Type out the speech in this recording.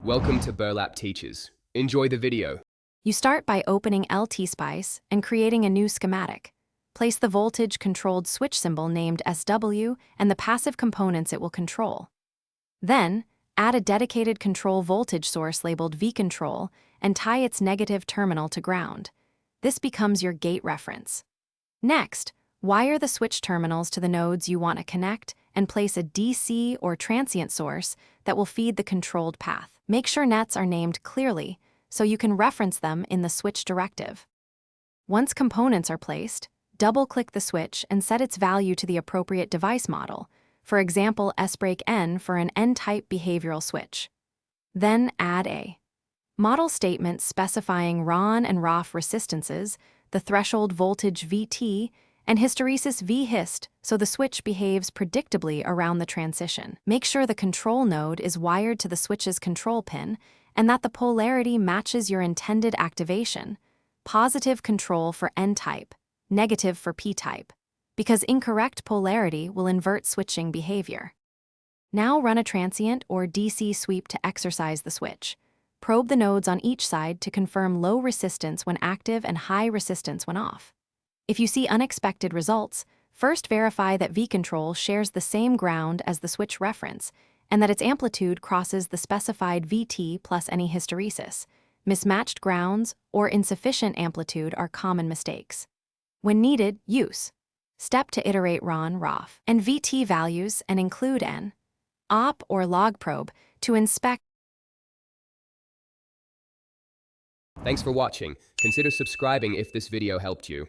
Welcome to Burlap Teachers. Enjoy the video. You start by opening Ltspice and creating a new schematic. Place the voltage-controlled switch symbol named SW and the passive components it will control. Then, add a dedicated control voltage source labeled V-control and tie its negative terminal to ground. This becomes your gate reference. Next, wire the switch terminals to the nodes you want to connect and place a DC or transient source that will feed the controlled path. Make sure nets are named clearly so you can reference them in the switch directive. Once components are placed, double-click the switch and set its value to the appropriate device model, for example SBreak N for an N-type behavioral switch. Then add a model statement specifying RON and ROF resistances, the threshold voltage VT, and hysteresis V-hist so the switch behaves predictably around the transition. Make sure the control node is wired to the switch's control pin and that the polarity matches your intended activation. Positive control for N-type, negative for P-type, because incorrect polarity will invert switching behavior. Now run a transient or DC sweep to exercise the switch. Probe the nodes on each side to confirm low resistance when active and high resistance when off. If you see unexpected results, first verify that V-control shares the same ground as the switch reference and that its amplitude crosses the specified VT plus any hysteresis. Mismatched grounds or insufficient amplitude are common mistakes. When needed, use step to iterate RON, ROF, and VT values and include an op or log probe to inspect. Thanks for watching. Consider subscribing if this video helped you.